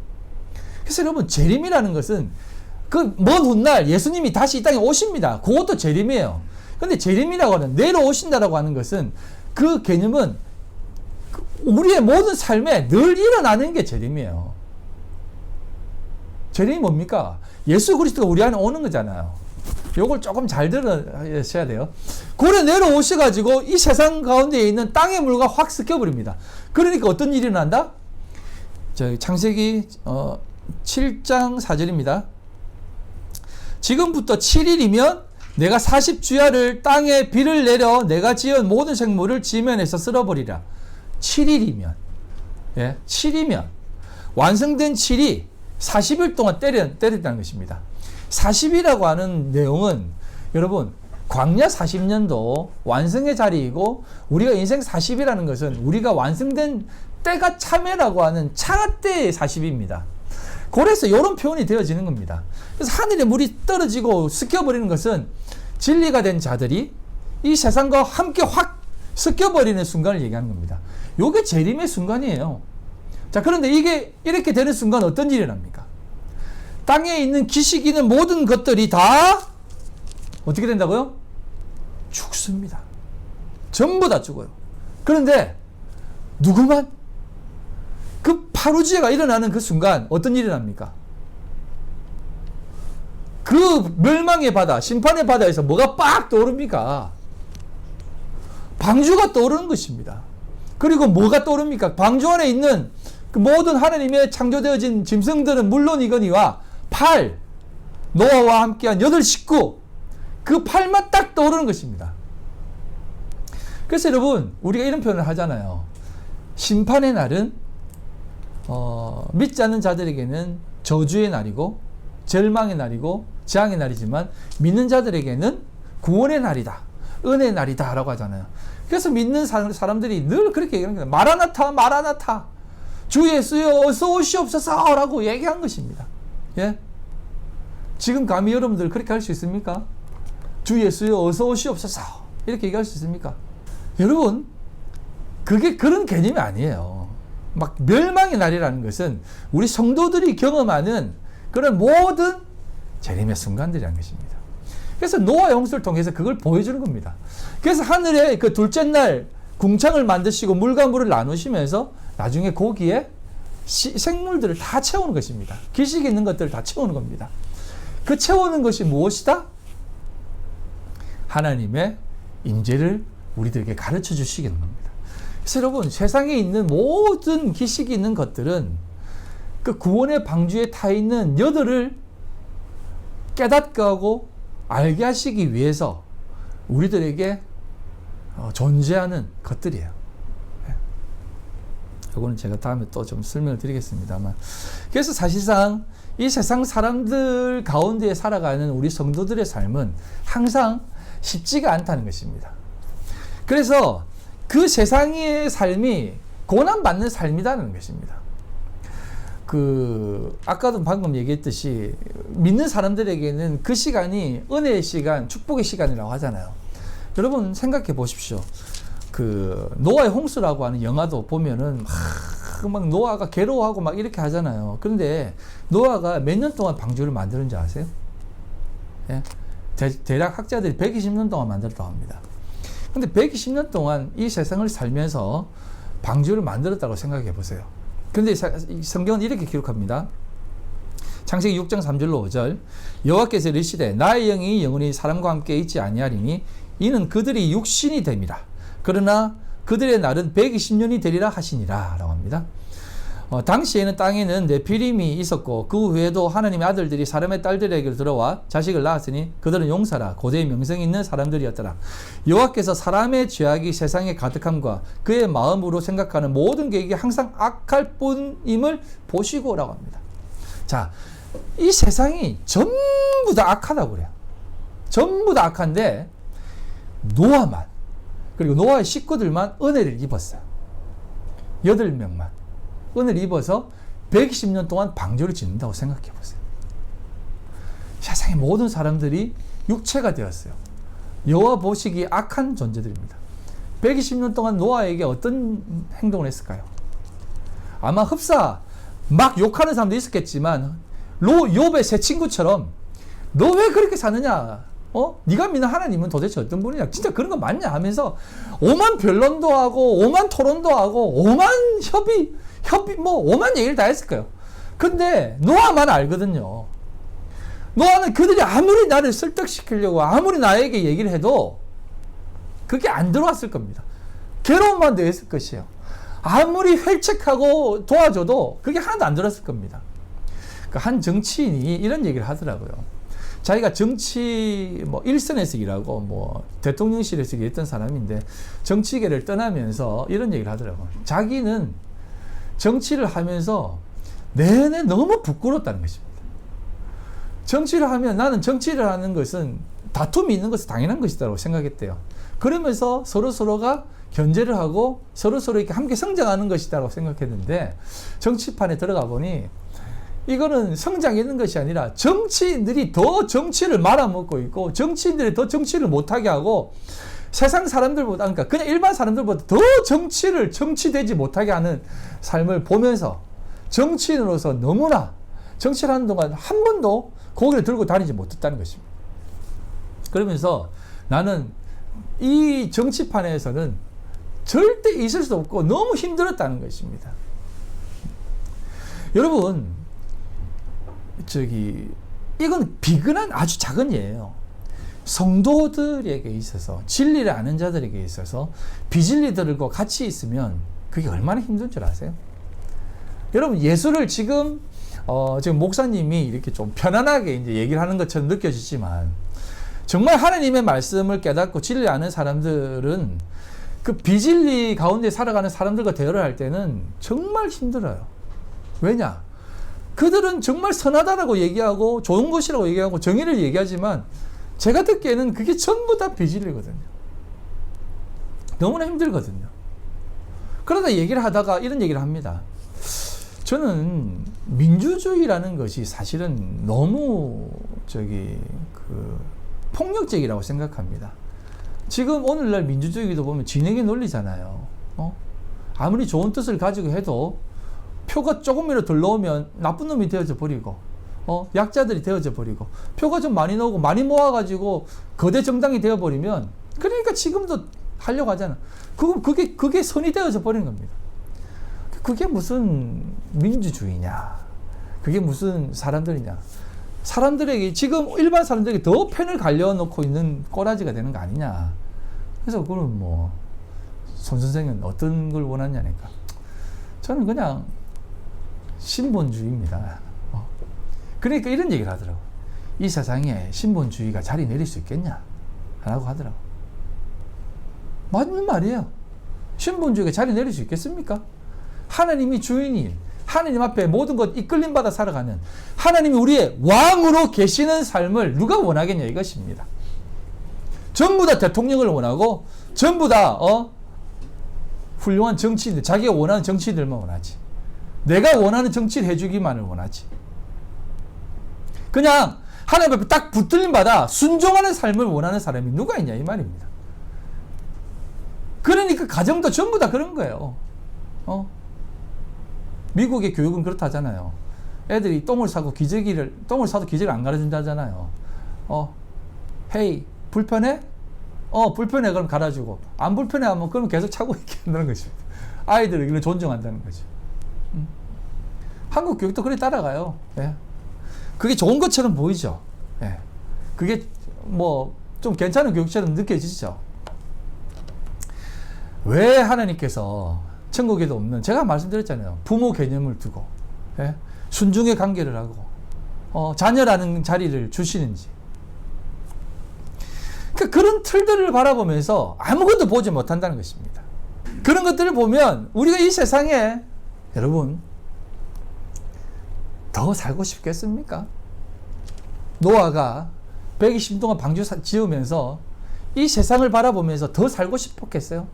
그래서 여러분, 재림이라는 것은 그 먼 훗날 예수님이 다시 이 땅에 오십니다. 그것도 재림이에요. 근데 재림이라고 하는, 내려오신다라고 하는 것은, 그 개념은 우리의 모든 삶에 늘 일어나는 게 재림이에요. 재림이 뭡니까? 예수 그리스도가 우리 안에 오는 거잖아요. 요걸 조금 잘 들으셔야 돼요. 고래 내려오셔가지고 이 세상 가운데에 있는 땅의 물과 확 섞여버립니다. 그러니까 어떤 일이 일어난다? 창세기 7장 4절입니다. 지금부터 7일이면 내가 40주야를 땅에 비를 내려 내가 지은 모든 생물을 지면에서 쓸어버리라. 7일이면, 7이면 완성된 7이 40일 동안 때렸다는 것입니다. 40이라고 하는 내용은 여러분, 광야 40년도 완성의 자리이고, 우리가 인생 40이라는 것은 우리가 완성된 때가 참회라고 하는 차때의 40입니다. 그래서 이런 표현이 되어지는 겁니다. 그래서 하늘에 물이 떨어지고 섞여버리는 것은 진리가 된 자들이 이 세상과 함께 확 섞여버리는 순간을 얘기하는 겁니다. 이게 재림의 순간이에요. 자, 그런데 이게 이렇게 되는 순간 어떤 일이 납니까? 땅에 있는 기식이 있는 모든 것들이 다 어떻게 된다고요? 죽습니다. 전부 다 죽어요. 그런데 누구만? 그 파루지아가 일어나는 그 순간 어떤 일이 납니까? 그 멸망의 바다, 심판의 바다에서 뭐가 빡 떠오릅니까? 방주가 떠오르는 것입니다. 그리고 뭐가 떠오릅니까? 방주 안에 있는 그 모든 하나님의 창조되어진 짐승들은 물론이거니와 팔, 노아와 함께한 8 식구, 그 팔만 딱 떠오르는 것입니다. 그래서 여러분, 우리가 이런 표현을 하잖아요. 심판의 날은 믿지 않는 자들에게는 저주의 날이고 절망의 날이고 재앙의 날이지만, 믿는 자들에게는 구원의 날이다, 은혜의 날이다 라고 하잖아요. 그래서 믿는 사람들이 늘 그렇게 얘기하는 거예요. 마라나타, 마라나타, 주 예수여 어서 오시옵소서 라고 얘기한 것입니다. 예? 지금 감히 여러분들 그렇게 할 수 있습니까? 주 예수여 어서 오시옵소서 이렇게 얘기할 수 있습니까? 여러분, 그게 그런 개념이 아니에요. 막 멸망의 날이라는 것은 우리 성도들이 경험하는 그런 모든 재림의 순간들이라는 것입니다. 그래서 노아의 홍수를 통해서 그걸 보여주는 겁니다. 그래서 하늘에 그 둘째 날 궁창을 만드시고 물과 물을 나누시면서 나중에 거기에 생물들을 다 채우는 것입니다. 기식이 있는 것들을 다 채우는 겁니다. 그 채우는 것이 무엇이다? 하나님의 임재를 우리들에게 가르쳐 주시는 겁니다. 그래서 여러분, 세상에 있는 모든 기식이 있는 것들은 그 구원의 방주에 타 있는 여들을 깨닫게 하고 알게 하시기 위해서 우리들에게 존재하는 것들이에요. 이거는 제가 다음에 또 좀 설명을 드리겠습니다만, 그래서 사실상 이 세상 사람들 가운데 살아가는 우리 성도들의 삶은 항상 쉽지가 않다는 것입니다. 그래서 그 세상의 삶이 고난받는 삶이라는 것입니다. 아까도 방금 얘기했듯이 믿는 사람들에게는 그 시간이 은혜의 시간, 축복의 시간이라고 하잖아요. 여러분 생각해 보십시오. 노아의 홍수라고 하는 영화도 보면은 막 노아가 괴로워하고 막 이렇게 하잖아요. 그런데 노아가 몇 년 동안 방주를 만드는지 아세요? 예? 대략 학자들이 120년 동안 만들었다고 합니다. 근데 120년 동안 이 세상을 살면서 방주를 만들었다고 생각해 보세요. 근데 성경은 이렇게 기록합니다. 창세기 6장 3절로 5절. 여호와께서 이르시되 나의 영이 영원히 사람과 함께 있지 아니하리니 이는 그들이 육신이 됨이라. 그러나 그들의 날은 120년이 되리라 하시니라 라고 합니다. 당시에는 땅에는 네피림이 있었고 그 후에도 하나님의 아들들이 사람의 딸들에게 들어와 자식을 낳았으니 그들은 용사라 고대의 명성이 있는 사람들이었더라. 여호와께서 사람의 죄악이 세상에 가득함과 그의 마음으로 생각하는 모든 계획이 항상 악할 뿐임을 보시고 라고 합니다. 자, 이 세상이 전부 다 악하다고 그래요. 전부 다 악한데 노아만, 그리고 노아의 식구들만 은혜를 입었어요. 8명만 은혜를 입어서 120년 동안 방주를 짓는다고 생각해 보세요. 세상의 모든 사람들이 육체가 되었어요. 여호와 보시기에 악한 존재들입니다. 120년 동안 노아에게 어떤 행동을 했을까요? 아마 흡사 막 욕하는 사람도 있었겠지만 욥의 새 친구처럼 너 왜 그렇게 사느냐? 네가 믿는 하나님은 도대체 어떤 분이냐? 진짜 그런 거 맞냐? 하면서 오만 변론도 하고 오만 토론도 하고 오만 협의 뭐 오만 얘기를 다 했을 거예요. 근데 노아만 알거든요. 노아는 그들이 아무리 나를 설득시키려고 아무리 나에게 얘기를 해도 그게 안 들어왔을 겁니다. 괴로움만 더했을 것이에요. 아무리 획책하고 도와줘도 그게 하나도 안 들었을 겁니다. 한 정치인이 이런 얘기를 하더라고요. 자기가 정치 일선에서 일하고 대통령실에서 일했던 사람인데 정치계를 떠나면서 이런 얘기를 하더라고요. 자기는 정치를 하면서 내내 너무 부끄럽다는 것입니다. 정치를 하면 나는 정치를 하는 것은 다툼이 있는 것은 당연한 것이라고 생각했대요. 그러면서 서로가 견제를 하고 서로 이렇게 함께 성장하는 것이라고 생각했는데 정치판에 들어가 보니 이거는 성장이 있는 것이 아니라 정치인들이 더 정치를 말아먹고 있고 정치인들이 더 정치를 못하게 하고 세상 사람들보다, 그러니까 그냥 일반 사람들보다 더 정치되지 못하게 하는 삶을 보면서 정치인으로서 너무나 정치를 하는 동안 한 번도 고개를 들고 다니지 못했다는 것입니다. 그러면서 나는 이 정치판에서는 절대 있을 수 없고 너무 힘들었다는 것입니다. 여러분, 이건 비근한 아주 작은 예예요. 성도들에게 있어서, 진리를 아는 자들에게 있어서 비진리들과 같이 있으면 그게 얼마나 힘든 줄 아세요? 여러분, 예수를 지금 목사님이 이렇게 좀 편안하게 이제 얘기를 하는 것처럼 느껴지지만 정말 하나님의 말씀을 깨닫고 진리를 아는 사람들은 그 비진리 가운데 살아가는 사람들과 대화를 할 때는 정말 힘들어요. 왜냐? 그들은 정말 선하다라고 얘기하고 좋은 것이라고 얘기하고 정의를 얘기하지만 제가 듣기에는 그게 전부 다 비진리거든요. 너무나 힘들거든요. 그러다 얘기를 하다가 이런 얘기를 합니다. 저는 민주주의라는 것이 사실은 너무 폭력적이라고 생각합니다. 지금 오늘날 민주주의도 보면 진영의 논리잖아요. 아무리 좋은 뜻을 가지고 해도 표가 조금이라도 덜 나오면 나쁜 놈이 되어져 버리고 약자들이 되어져 버리고 표가 좀 많이 나오고 많이 모아가지고 거대 정당이 되어버리면 그러니까 지금도 하려고 하잖아. 그게 선이 되어져 버리는 겁니다. 그게 무슨 민주주의냐? 그게 무슨 사람들이냐? 사람들에게 지금 일반 사람들에게 더 편을 갈려놓고 있는 꼬라지가 되는 거 아니냐? 그래서 그럼 손 선생은 어떤 걸 원하냐니까. 저는 그냥 신본주의입니다. 그러니까 이런 얘기를 하더라고. 이 세상에 신본주의가 자리 내릴 수 있겠냐? 라고 하더라고. 맞는 말이에요. 신본주의가 자리 내릴 수 있겠습니까? 하나님이 주인인, 하나님 앞에 모든 것 이끌림 받아 살아가는 하나님이 우리의 왕으로 계시는 삶을 누가 원하겠냐 이것입니다. 전부 다 대통령을 원하고 전부 다 훌륭한 정치인들, 자기가 원하는 정치인들만 원하지. 내가 원하는 정치를 해주기만을 원하지. 그냥 하나님 앞에 딱 붙들림 받아 순종하는 삶을 원하는 사람이 누가 있냐 이 말입니다. 그러니까 가정도 전부 다 그런 거예요. 미국의 교육은 그렇다잖아요. 애들이 똥을 사도 기저귀를 안 갈아준다잖아요. 헤이, 불편해? 불편해 그럼 갈아주고, 안 불편해 하면 그럼 계속 차고 있게 한다는 것입니다. 아이들을 이걸 존중한다는 거죠. 한국 교육도 그래 따라가요. 예. 그게 좋은 것처럼 보이죠. 예. 그게 뭐 좀 괜찮은 교육처럼 느껴지죠. 왜 하나님께서 천국에도 없는, 제가 말씀드렸잖아요. 부모 개념을 두고, 예? 순종의 관계를 하고, 자녀라는 자리를 주시는지. 그런 틀들을 바라보면서 아무것도 보지 못한다는 것입니다. 그런 것들을 보면 우리가 이 세상에, 여러분, 더 살고 싶겠습니까? 노아가 120년 동안 방주 지으면서 이 세상을 바라보면서 더 살고 싶었겠어요?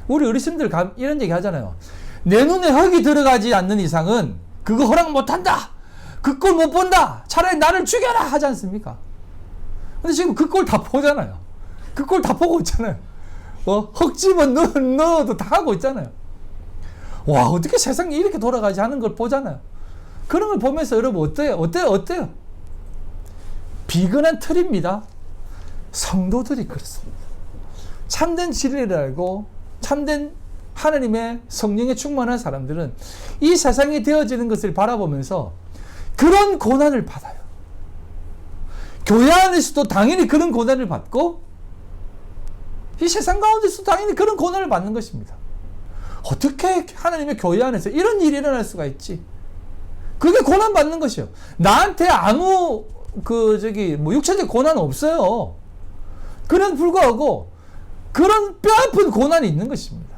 우리 어르신들 이런 얘기 하잖아요. 내 눈에 흙이 들어가지 않는 이상은 그거 허락 못한다. 그 꼴 못 본다. 차라리 나를 죽여라 하지 않습니까? 근데 지금 그 꼴 다 보잖아요. 그 꼴 다 보고 있잖아요. 흙집은 넣어도 다 하고 있잖아요. 와, 어떻게 세상이 이렇게 돌아가지 하는 걸 보잖아요. 그런 걸 보면서 여러분 어때요? 비근한 틀입니다. 성도들이 그렇습니다. 참된 진리를 알고 참된 하나님의 성령에 충만한 사람들은 이 세상이 되어지는 것을 바라보면서 그런 고난을 받아요. 교회 안에서도 당연히 그런 고난을 받고 이 세상 가운데서도 당연히 그런 고난을 받는 것입니다. 어떻게 하나님의 교회 안에서 이런 일이 일어날 수가 있지? 그게 고난 받는 것이에요. 나한테 아무 육체적 고난 없어요. 그런 불구하고 그런 뼈아픈 고난이 있는 것입니다.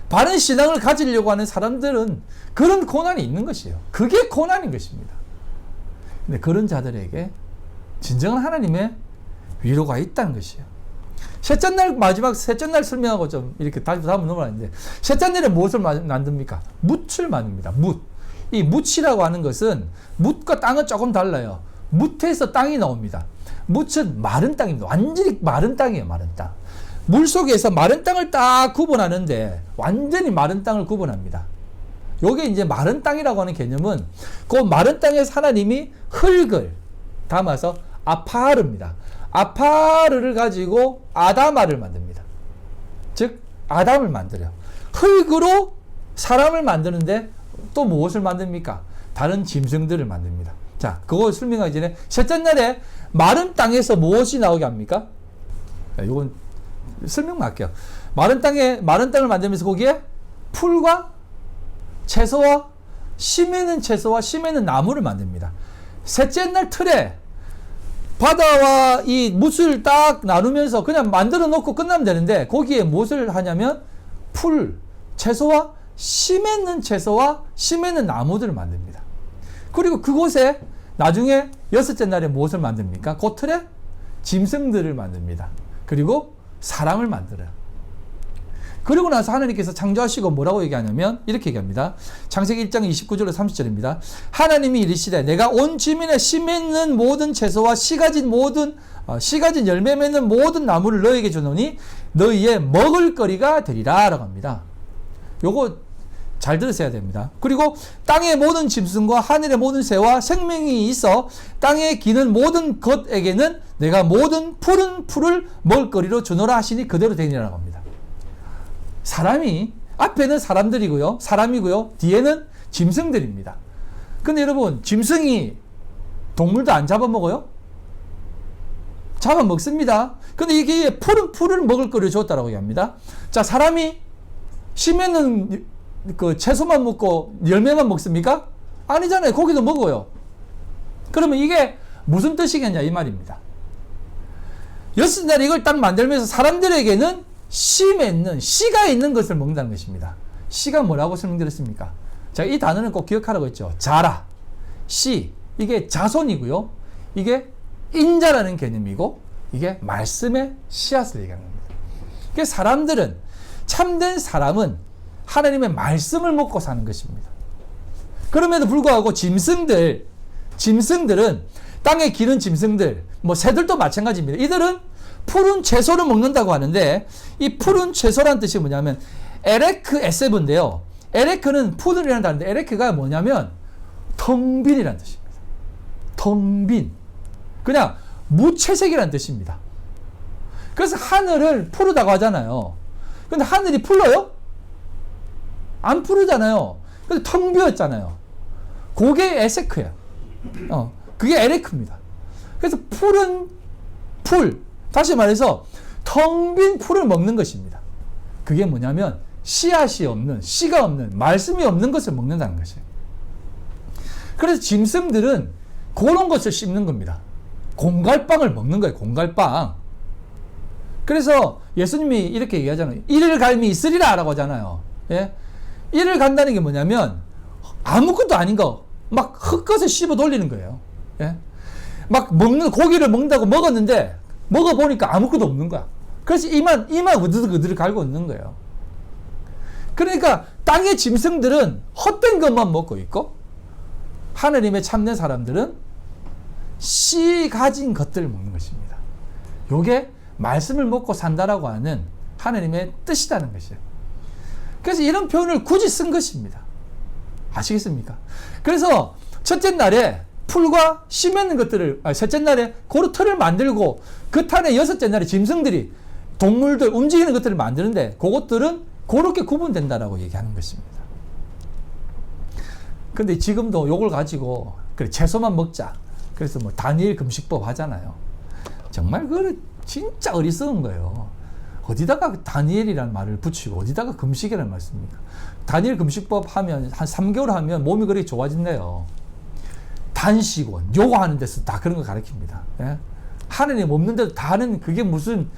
바른 신앙을 가지려고 하는 사람들은 그런 고난이 있는 것이에요. 그게 고난인 것입니다. 근데 그런 자들에게 진정한 하나님의 위로가 있다는 것이에요. 셋째 날, 마지막 셋째 날 설명하고 좀 이렇게 다음 넘어가는데, 셋째 날에 무엇을 만듭니까? 묻을 만듭니다. 묻. 이 묻이라고 하는 것은, 묻과 땅은 조금 달라요. 묻에서 땅이 나옵니다. 묻은 마른 땅입니다. 완전히 마른 땅이에요, 마른 땅. 물 속에서 마른 땅을 딱 구분하는데, 완전히 마른 땅을 구분합니다. 요게 이제 마른 땅이라고 하는 개념은, 그 마른 땅에서 하나님이 흙을 담아서 아파르입니다. 아파르를 가지고 아다마를 만듭니다. 즉, 아담을 만들어요. 흙으로 사람을 만드는데 또 무엇을 만듭니까? 다른 짐승들을 만듭니다. 자, 그거 설명하기 전에 셋째 날에 마른 땅에서 무엇이 나오게 합니까? 이건 설명만 할게요. 마른 땅을 만들면서 거기에 풀과 채소와 씨매는 채소와 씨매는 나무를 만듭니다. 셋째 날 틀에 바다와 이 묻을 딱 나누면서 그냥 만들어 놓고 끝나면 되는데, 거기에 무엇을 하냐면 풀, 채소와 씨 맺는 채소와 씨 맺는 나무들을 만듭니다. 그리고 그곳에 나중에 여섯째 날에 무엇을 만듭니까? 그 틀에 짐승들을 만듭니다. 그리고 사람을 만들어요. 그리고 나서 하나님께서 창조하시고 뭐라고 얘기하냐면 이렇게 얘기합니다. 창세기 1장 29절로 30절입니다. 하나님이 이르시되 내가 온 지면에 씨 맺는 모든 채소와 씨 가진 열매 맺는 모든 나무를 너에게 주노니 너희의 먹을 거리가 되리라 라고 합니다. 요거 잘 들으셔야 됩니다. 그리고 땅의 모든 짐승과 하늘의 모든 새와 생명이 있어 땅에 기는 모든 것에게는 내가 모든 푸른 풀을 먹을거리로 주노라 하시니 그대로 되니라고 합니다. 사람이 앞에는 사람이고요. 뒤에는 짐승들입니다. 근데 여러분, 짐승이 동물도 안 잡아먹어요? 잡아먹습니다. 근데 이게 푸른 풀을 먹을거리로 줬다라고 얘기합니다. 자, 사람이 심에는 그 채소만 먹고 열매만 먹습니까? 아니잖아요. 고기도 먹어요. 그러면 이게 무슨 뜻이겠냐 이 말입니다. 여섯 날 이걸 딱 만들면서 사람들에게는 씨가 있는 것을 먹는다는 것입니다. 씨가 뭐라고 설명드렸습니까? 자, 이 단어는 꼭 기억하라고 했죠. 자라, 씨, 이게 자손이고요. 이게 인자라는 개념이고 이게 말씀의 씨앗을 얘기하는 겁니다. 그러니까 사람들은, 참된 사람은 하나님의 말씀을 먹고 사는 것입니다. 그럼에도 불구하고 짐승들은 땅에 기는 짐승들, 새들도 마찬가지입니다. 이들은 푸른 채소를 먹는다고 하는데 이 푸른 채소란 뜻이 뭐냐면 에레크 에세브인데요. 에레크는 푸른이라는 단어인데 에레크가 뭐냐면 텅 빈이라는 뜻입니다. 텅 빈. 그냥 무채색이라는 뜻입니다. 그래서 하늘을 푸르다고 하잖아요. 근데 하늘이 풀러요? 안 푸르잖아요. 근데 텅 비었잖아요. 그게 에세크야. 그게 에레크입니다. 그래서 풀은 풀. 다시 말해서 텅 빈 풀을 먹는 것입니다. 그게 뭐냐면 씨앗이 없는, 씨가 없는, 말씀이 없는 것을 먹는다는 것이에요. 그래서 짐승들은 그런 것을 씹는 겁니다. 공갈빵을 먹는 거예요. 공갈빵. 그래서 예수님이 이렇게 얘기하잖아요. 이를 갈미 있으리라 라고 하잖아요. 예? 이를 간다는 게 뭐냐면 아무것도 아닌 거 막 흙것을 씹어 돌리는 거예요. 예? 막 고기를 먹는다고 먹었는데 먹어보니까 아무것도 없는 거야. 그래서 이만 으드득 갈고 있는 거예요. 그러니까 땅의 짐승들은 헛된 것만 먹고 있고 하느님의 참된 사람들은 씨 가진 것들을 먹는 것입니다. 요게 말씀을 먹고 산다라고 하는 하느님의 뜻이라는 것이에요. 그래서 이런 표현을 굳이 쓴 것입니다. 아시겠습니까? 그래서 첫째 날에 풀과 씨 맺는 것들을, 셋째 날에 고루 틀을 만들고 그 탄에 여섯째 날에 짐승들이 동물들 움직이는 것들을 만드는데 그것들은 그렇게 구분된다라고 얘기하는 것입니다. 근데 지금도 요걸 가지고 그래 채소만 먹자. 그래서 뭐 다니엘 금식법 하잖아요. 정말 그거 진짜 어리석은 거예요. 어디다가 다니엘이라는 말을 붙이고 어디다가 금식이라는 말 씁니까? 다니엘 금식법 하면 한 3개월 하면 몸이 그렇게 좋아진대요. 단식원, 요거 하는 데서 다 그런 거 가르칩니다. 예? 하느님 없는데도 다 하는 그게 무슨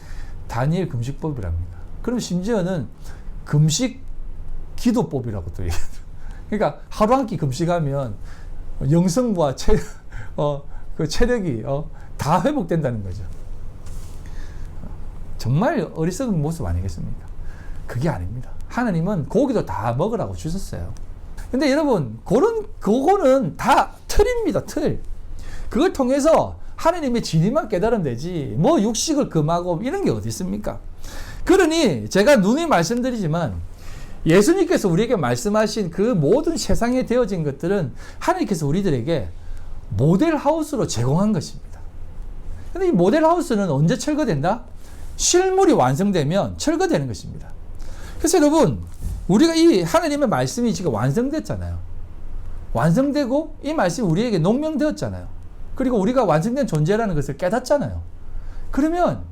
다니엘 금식법이랍니까? 그럼 심지어는 금식 기도법이라고 또 얘기해요. 그러니까 하루 한 끼 금식하면 영성과 그 체력이 다 회복된다는 거죠. 정말 어리석은 모습 아니겠습니까? 그게 아닙니다. 하나님은 고기도 다 먹으라고 주셨어요. 근데 여러분, 그거는 다 틀입니다, 틀. 그걸 통해서 하나님의 진리만 깨달으면 되지, 뭐 육식을 금하고 이런 게 어디 있습니까? 그러니 제가 누누이 말씀드리지만 예수님께서 우리에게 말씀하신 그 모든 세상에 되어진 것들은 하나님께서 우리들에게 모델하우스로 제공한 것입니다. 근데 이 모델하우스는 언제 철거된다? 실물이 완성되면 철거되는 것입니다. 그래서 여러분, 우리가 이 하나님의 말씀이 지금 완성됐잖아요. 완성되고 이 말씀이 우리에게 농명되었잖아요. 그리고 우리가 완성된 존재라는 것을 깨닫잖아요. 그러면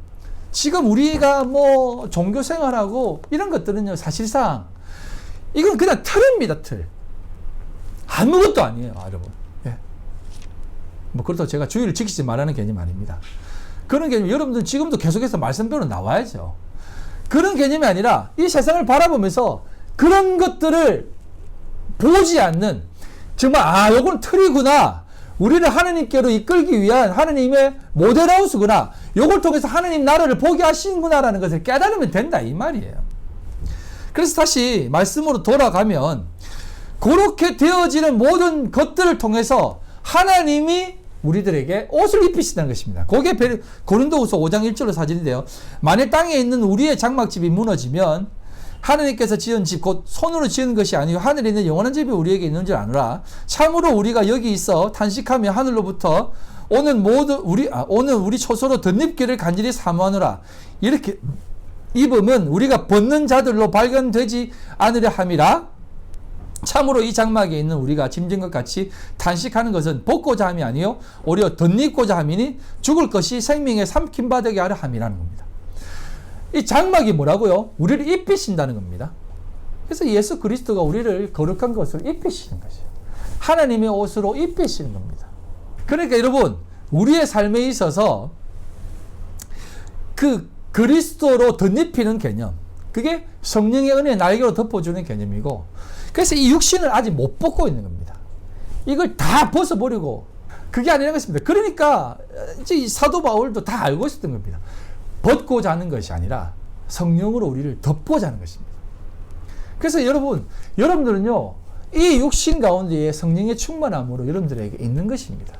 지금 우리가 뭐 종교 생활하고 이런 것들은요, 사실상 이건 그냥 틀입니다, 틀. 아무것도 아니에요, 여러분. 예. 뭐 그렇다고 제가 주의를 지키지 말라는 개념 아닙니다. 그런 개념, 여러분들 지금도 계속해서 말씀대로 나와야죠. 그런 개념이 아니라 이 세상을 바라보면서 그런 것들을 보지 않는, 정말 요건 틀이구나, 우리를 하나님께로 이끌기 위한 하나님의 모델하우스구나, 요걸 통해서 하나님 나라를 보게 하시는구나라는 것을 깨달으면 된다, 이 말이에요. 그래서 다시 말씀으로 돌아가면 그렇게 되어지는 모든 것들을 통해서 하나님이 우리들에게 옷을 입히신다는 것입니다. 그게 고린도후서 5장 1절의 사진인데요. 만일 땅에 있는 우리의 장막집이 무너지면 하느님께서 지은 집 곧 손으로 지은 것이 아니요 하늘에 있는 영원한 집이 우리에게 있는 줄 아노라. 참으로 우리가 여기 있어 탄식하며 하늘로부터 오는 우리 초소로 덧입기를 간절히 사모하노라. 이렇게 입음은 우리가 벗는 자들로 발견되지 않으려 함이라. 참으로 이 장막에 있는 우리가 짐진 것 같이 탄식하는 것은 벗고자 함이 아니요 오히려 덧입고자 함이니 죽을 것이 생명에 삼킴 받게 하려 함이라는 겁니다. 이 장막이 뭐라고요? 우리를 입히신다는 겁니다. 그래서 예수 그리스도가 우리를 거룩한 것을 입히시는 것이에요. 하나님의 옷으로 입히시는 겁니다. 그러니까 여러분, 우리의 삶에 있어서 그 그리스도로 덧입히는 개념, 그게 성령의 은혜의 날개로 덮어주는 개념이고, 그래서 이 육신을 아직 못 벗고 있는 겁니다. 이걸 다 벗어버리고, 그게 아니라는 것입니다. 그러니까 이제 사도 바울도 다 알고 있었던 겁니다. 벗고자 하는 것이 아니라 성령으로 우리를 덮고자 하는 것입니다. 그래서 여러분들은요, 이 육신 가운데에 성령의 충만함으로 여러분들에게 있는 것입니다.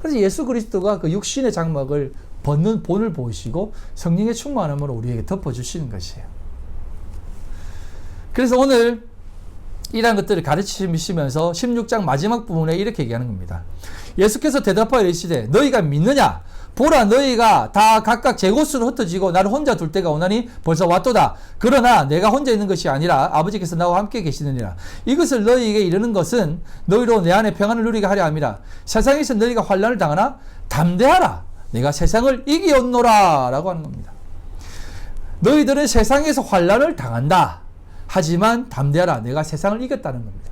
그래서 예수 그리스도가 그 육신의 장막을 벗는 본을 보시고 성령의 충만함으로 우리에게 덮어주시는 것이에요. 그래서 오늘 이러한 것들을 가르치시면서 16장 마지막 부분에 이렇게 얘기하는 겁니다. 예수께서 대답하여 이르시되 너희가 믿느냐? 보라 너희가 다 각각 제 곳으로 흩어지고 나를 혼자 둘 때가 오나니 벌써 왔도다. 그러나 내가 혼자 있는 것이 아니라 아버지께서 나와 함께 계시느니라. 이것을 너희에게 이르는 것은 너희로 내 안에 평안을 누리게 하려 함이라. 세상에서 너희가 환난을 당하나 담대하라. 내가 세상을 이기었노라 라고 하는 겁니다. 너희들은 세상에서 환난을 당한다. 하지만 담대하라. 내가 세상을 이겼다는 겁니다.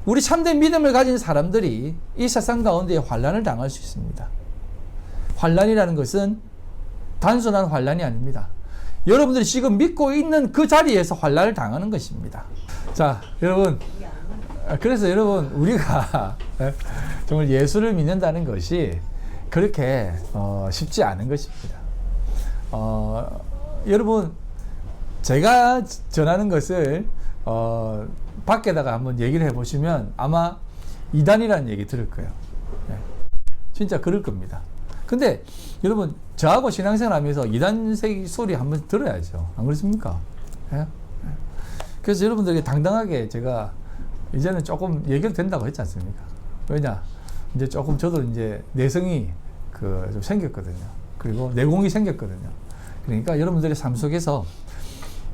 우리 참된 믿음을 가진 사람들이 이 세상 가운데 환난을 당할 수 있습니다. 환난이라는 것은 단순한 환난이 아닙니다. 여러분들이 지금 믿고 있는 그 자리에서 환난을 당하는 것입니다. 자, 여러분, 그래서 여러분 우리가 정말 예수를 믿는다는 것이 그렇게 쉽지 않은 것입니다. 여러분, 제가 전하는 것을 밖에다가 한번 얘기를 해보시면 아마 이단이라는 얘기 들을 거예요. 진짜 그럴 겁니다. 근데 여러분, 저하고 신앙생활 하면서 이단 소리 한번 들어야죠. 안 그렇습니까? 예? 그래서 여러분들에게 당당하게 제가 이제는 조금 얘기를 된다고 했지 않습니까? 왜냐? 이제 조금 저도 이제 내성이 좀 생겼거든요. 그리고 내공이 생겼거든요. 그러니까 여러분들의 삶 속에서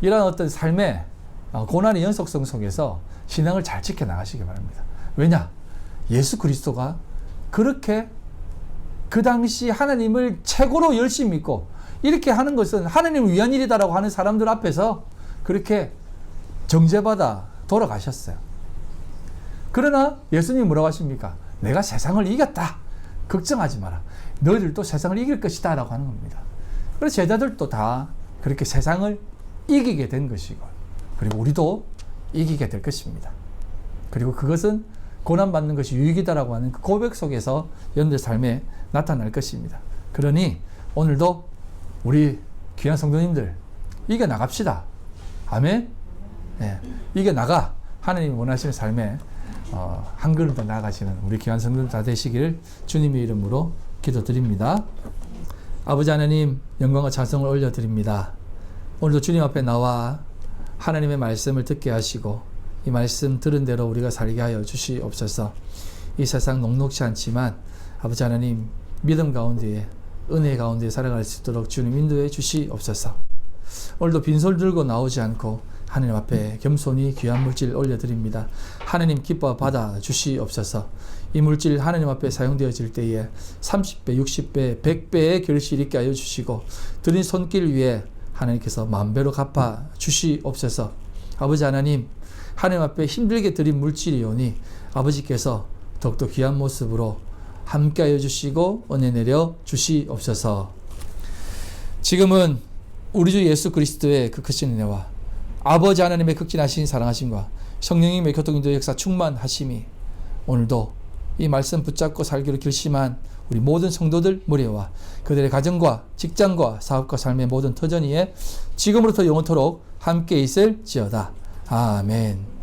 이런 어떤 삶의 고난의 연속성 속에서 신앙을 잘 지켜나가시기 바랍니다. 왜냐? 예수 그리스도가 그렇게 그 당시 하나님을 최고로 열심히 믿고 이렇게 하는 것은 하나님을 위한 일이다라고 하는 사람들 앞에서 그렇게 정죄받아 돌아가셨어요. 그러나 예수님이 뭐라고 하십니까? 내가 세상을 이겼다. 걱정하지 마라. 너희들도 세상을 이길 것이다 라고 하는 겁니다. 그래서 제자들도 다 그렇게 세상을 이기게 된 것이고, 그리고 우리도 이기게 될 것입니다. 그리고 그것은 고난받는 것이 유익이다라고 하는 그 고백 속에서 여러분들 삶에 나타날 것입니다. 그러니 오늘도 우리 귀한 성도님들 이겨나갑시다. 아멘. 네, 이겨나가 하나님이 원하시는 삶에 한 걸음 더 나아가시는 우리 귀한 성도들 다 되시기를 주님의 이름으로 기도드립니다. 아버지 하나님, 영광과 찬송을 올려드립니다. 오늘도 주님 앞에 나와 하나님의 말씀을 듣게 하시고 이 말씀 들은 대로 우리가 살게 하여 주시옵소서. 이 세상 녹록지 않지만 아버지 하나님, 믿음 가운데에 은혜 가운데 살아갈 수 있도록 주님 인도해 주시옵소서. 오늘도 빈손 들고 나오지 않고 하나님 앞에 겸손히 귀한 물질 올려드립니다. 하나님 기뻐 받아 주시옵소서. 이 물질 하나님 앞에 사용되어질 때에 30배, 60배, 100배의 결실이 있게 하여 주시고 드린 손길 위에 하나님께서 만배로 갚아 주시옵소서. 아버지 하나님, 하나님 앞에 힘들게 드린 물질이오니 아버지께서 더욱더 귀한 모습으로 함께하여 주시고 은혜 내려 주시옵소서. 지금은 우리 주 예수 그리스도의 그 크신 은혜와 아버지 하나님의 극진하신 사랑하심과 성령님의 교통인도 역사 충만하심이 오늘도 이 말씀 붙잡고 살기로 결심한 우리 모든 성도들 무리와 그들의 가정과 직장과 사업과 삶의 모든 터전이에 지금으로부터 영원토록 함께 있을지어다. 아멘.